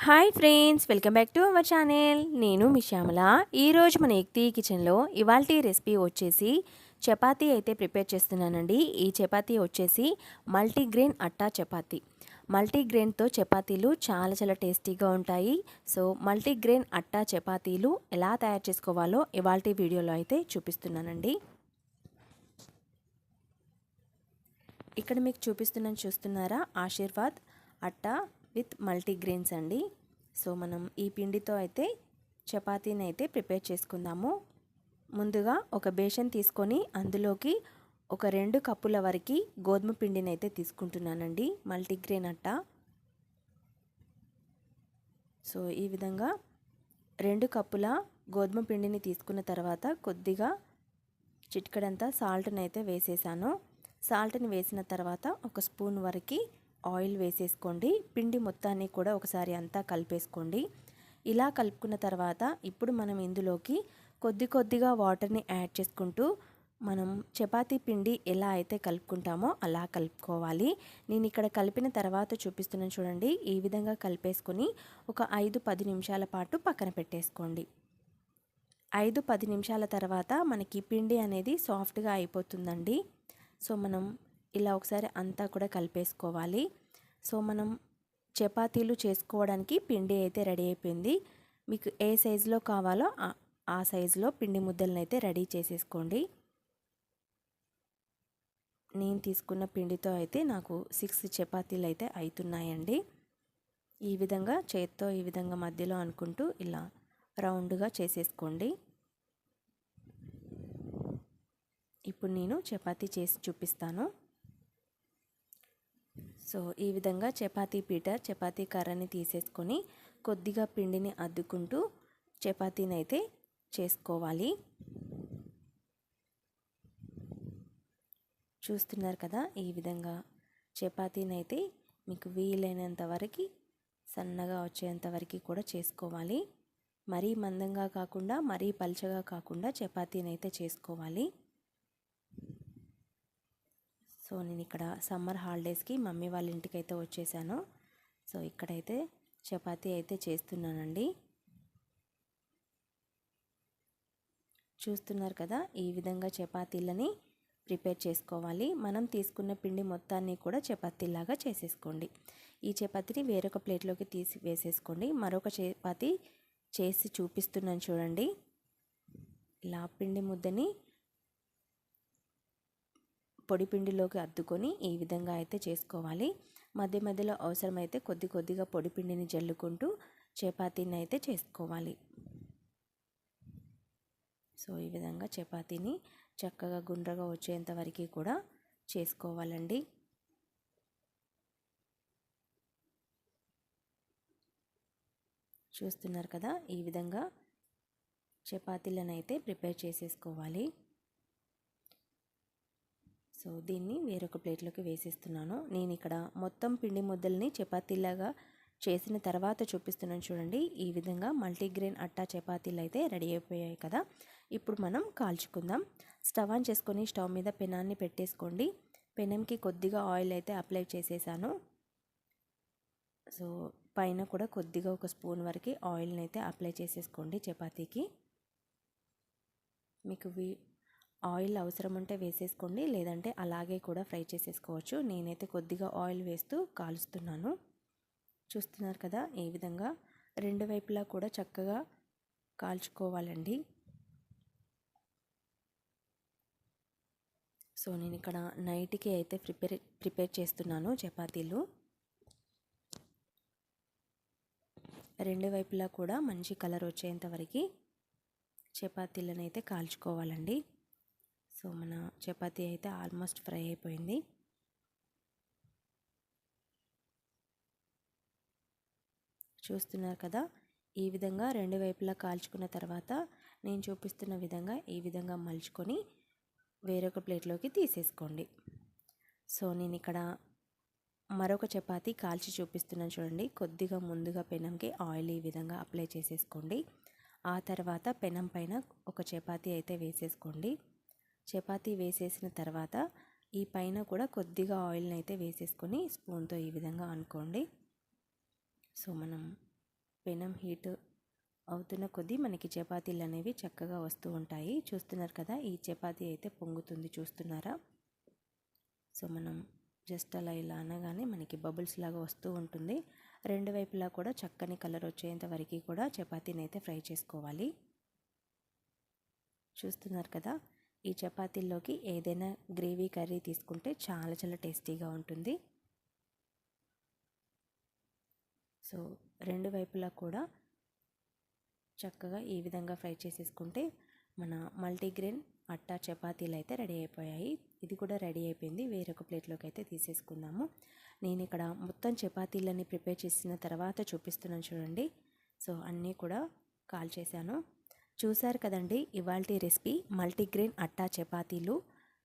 Hi friends, welcome back to our channel. నేను మీ శ్యామల. ఈరోజు మన ఎక్తి కిచెన్లో ఇవాల్టి రెసిపీ వచ్చేసి చపాతీ అయితే ప్రిపేర్ చేస్తున్నానండి. ఈ చపాతీ వచ్చేసి మల్టీగ్రెయిన్ అట్టా చపాతీ. మల్టీగ్రెయిన్తో చపాతీలు చాలా చాలా టేస్టీగా ఉంటాయి. సో మల్టీగ్రెయిన్ అట్టా చపాతీలు ఎలా తయారు చేసుకోవాలో ఇవాల్టి వీడియోలో అయితే చూపిస్తున్నానండి. ఇక్కడ మీకు చూపిస్తున్నాను, చూస్తున్నారా? ఆశీర్వాద్ అట్టా విత్ మల్టీగ్రెయిన్స్ అండి. సో మనం ఈ పిండితో అయితే చపాతీని అయితే ప్రిపేర్ చేసుకుందాము. ముందుగా ఒక బేషన్ తీసుకొని అందులోకి ఒక 2 కప్పుల వరకు గోధుమ పిండిని అయితే తీసుకుంటున్నానండి. మల్టీగ్రెయిన్ అట్టా. సో ఈ విధంగా 2 కప్పుల గోధుమ పిండిని తీసుకున్న తర్వాత కొద్దిగా చిటికెడంతా సాల్ట్ని అయితే వేసేసాను. సాల్ట్ని వేసిన తర్వాత ఒక స్పూన్ వరకు ఆయిల్ వేసేసుకోండి. పిండి మొత్తాన్ని కూడా ఒకసారి అంతా కలిపేసుకోండి. ఇలా కలుపుకున్న తర్వాత ఇప్పుడు మనం ఇందులోకి కొద్దిగా వాటర్ని యాడ్ చేసుకుంటూ మనం చపాతీ పిండి ఎలా అయితే కలుపుకుంటామో అలా కలుపుకోవాలి. నేను ఇక్కడ కలిపిన తర్వాత చూపిస్తున్నాను చూడండి. ఈ విధంగా కలిపేసుకొని ఒక 5-10 నిమిషాల పాటు పక్కన పెట్టేసుకోండి. 5-10 నిమిషాల తర్వాత మనకి పిండి అనేది సాఫ్ట్గా అయిపోతుందండి. సో మనం ఇలా ఒకసారి అంతా కూడా కలిపేసుకోవాలి. సో మనం చపాతీలు చేసుకోవడానికి పిండి అయితే రెడీ అయిపోయింది. మీకు ఏ సైజులో కావాలో ఆ సైజులో పిండి ముద్దలను అయితే రెడీ చేసేసుకోండి. నేను తీసుకున్న పిండితో అయితే నాకు 6 చపాతీలు అయితే అవుతున్నాయండి. ఈ విధంగా చేత్తో ఈ విధంగా మధ్యలో అనుకుంటూ ఇలా రౌండ్గా చేసేసుకోండి. ఇప్పుడు నేను చపాతీ చేసి చూపిస్తాను. సో ఈ విధంగా చపాతీ పీట, చపాతీ కర్రని తీసేసుకొని కొద్దిగా పిండిని అద్దుకుంటూ చపాతీని అయితే చేసుకోవాలి. చూస్తున్నారు కదా, ఈ విధంగా చపాతీని అయితే మీకు వీలైనంత వరకు సన్నగా వచ్చేంత వరకు కూడా చేసుకోవాలి. మరీ మందంగా కాకుండా మరీ పల్చగా కాకుండా చపాతీని అయితే చేసుకోవాలి. సో నేను ఇక్కడ సమ్మర్ హాలిడేస్కి మమ్మీ వాళ్ళ ఇంటికి అయితే వచ్చేసాను. సో ఇక్కడైతే చపాతీ అయితే చేస్తున్నానండి. చూస్తున్నారు కదా, ఈ విధంగా చపాతీలని ప్రిపేర్ చేసుకోవాలి. మనం తీసుకున్న పిండి మొత్తాన్ని కూడా చపాతీలాగా చేసేసుకోండి. ఈ చపాతీని వేరొక ప్లేట్లోకి తీసి వేసేసుకోండి. మరొక చపాతీ చేసి చూపిస్తున్నాను చూడండి. ఇలా పిండి ముద్దని పొడి పిండిలోకి అద్దుకొని ఈ విధంగా అయితే చేసుకోవాలి. మధ్య మధ్యలో అవసరమైతే కొద్దిగా పొడి పిండిని జల్లుకుంటూ చపాతీని అయితే చేసుకోవాలి. సో ఈ విధంగా చపాతీని చక్కగా గుండ్రగా వచ్చేంత వరకు కూడా చేసుకోవాలండి. చూస్తున్నారు కదా, ఈ విధంగా చపాతీలను అయితే ప్రిపేర్ చేసేసుకోవాలి. సో దీన్ని వేరొక ప్లేట్లోకి వేసేస్తున్నాను. నేను ఇక్కడ మొత్తం పిండి ముద్దల్ని చపాతీలాగా చేసిన తర్వాత చూపిస్తున్నాను చూడండి. ఈ విధంగా మల్టీగ్రెయిన్ అట్టా చపాతీలు అయితే రెడీ అయిపోయాయి కదా. ఇప్పుడు మనం కాల్చుకుందాం. స్టవ్ ఆన్ చేసుకొని స్టవ్ మీద పెనాన్ని పెట్టేసుకోండి. పెనంకి కొద్దిగా ఆయిల్ అయితే అప్లై చేసేసాను. సో పైన కూడా కొద్దిగా ఒక స్పూన్ వరకు ఆయిల్ని అయితే అప్లై చేసేసుకోండి చపాతీకి. మీకు ఆయిల్ అవసరం ఉంటే వేసేసుకోండి, లేదంటే అలాగే కూడా ఫ్రై చేసేసుకోవచ్చు. నేనైతే కొద్దిగా ఆయిల్ వేస్తూ కాలుస్తున్నాను. చూస్తున్నారు కదా, ఈ విధంగా 2 వైపులా కూడా చక్కగా కాల్చుకోవాలండి. సో నేను ఇక్కడ నైట్కి అయితే ప్రిపేర్ చేస్తున్నాను చపాతీలు. 2 వైపులా కూడా మంచి కలర్ వచ్చేంత వరకు చపాతీలను అయితే కాల్చుకోవాలండి. సో మన చపాతీ అయితే ఆల్మోస్ట్ ఫ్రై అయిపోయింది. చూస్తున్నారు కదా, ఈ విధంగా 2 వైపులా కాల్చుకున్న తర్వాత నేను చూపిస్తున్న విధంగా ఈ విధంగా మలుచుకొని వేరొక ప్లేట్లోకి తీసేసుకోండి. సో నేను ఇక్కడ మరొక చపాతీ కాల్చి చూపిస్తున్నాను చూడండి. కొద్దిగా ముందుగా పెనంకి ఆయిల్ ఈ విధంగా అప్లై చేసేసుకోండి. ఆ తర్వాత పెనం పైన ఒక చపాతీ అయితే వేసేసుకోండి. చపాతీ వేసేసిన తర్వాత ఈ పైన కూడా కొద్దిగా ఆయిల్ని అయితే వేసేసుకొని స్పూన్తో ఈ విధంగా అనుకోండి. సో మనం పెనం హీట్ అవుతున్న కొద్దీ మనకి చపాతీలు అనేవి చక్కగా వస్తూ ఉంటాయి. చూస్తున్నారు కదా, ఈ చపాతీ అయితే పొంగుతుంది, చూస్తున్నారా? సో మనం జస్ట్ అలా ఇలా అనగానే మనకి బబుల్స్ లాగా వస్తూ ఉంటుంది. రెండు వైపులా కూడా చక్కని కలర్ వచ్చేంత వరకు కూడా చపాతీని అయితే ఫ్రై చేసుకోవాలి. చూస్తున్నారు కదా, ఈ చపాతీల్లోకి ఏదైనా గ్రేవీ కర్రీ తీసుకుంటే చాలా చాలా టేస్టీగా ఉంటుంది. సో రెండు వైపులా కూడా చక్కగా ఈ విధంగా ఫ్రై చేసేసుకుంటే మన మల్టీగ్రెయిన్ అట్టా చపాతీలు అయితే రెడీ అయిపోయాయి. ఇది కూడా రెడీ అయిపోయింది. వేరొక ప్లేట్లోకి అయితే తీసేసుకుందాము. నేను ఇక్కడ మొత్తం చపాతీలని ప్రిపేర్ చేసిన తర్వాత చూపిస్తున్నాను చూడండి. సో అన్నీ కూడా కాల్ చేశాను. చూసారు కదండి, ఇవాల్టి రెసిపీ మల్టీగ్రెయిన్ అట్టా చపాతీలు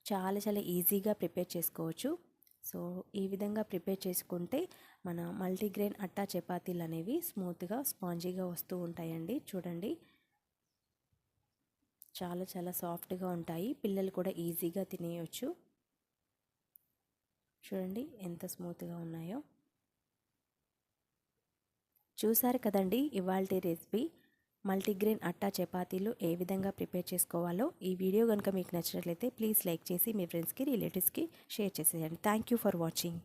చాలా చాలా ఈజీగా ప్రిపేర్ చేసుకోవచ్చు. సో ఈ విధంగా ప్రిపేర్ చేసుకుంటే మన మల్టీగ్రెయిన్ అట్టా చపాతీలు అనేవి స్మూత్గా స్పాంజీగా వస్తూ ఉంటాయండి. చూడండి, చాలా చాలా సాఫ్ట్గా ఉంటాయి. పిల్లలు కూడా ఈజీగా తినేయొచ్చు. చూడండి ఎంత స్మూత్గా ఉన్నాయో. చూసారు కదండి, ఇవాల్టి రెసిపీ మల్టీగ్రెయిన్ అట్టా చపాతీలు ఏ విధంగా ప్రిపేర్ చేసుకోవాలో. ఈ వీడియో కనుక మీకు నచ్చినట్లయితే ప్లీజ్ లైక్ చేసి మీ ఫ్రెండ్స్కి రిలేటివ్స్కి షేర్ చేసేయండి. Thank you for watching.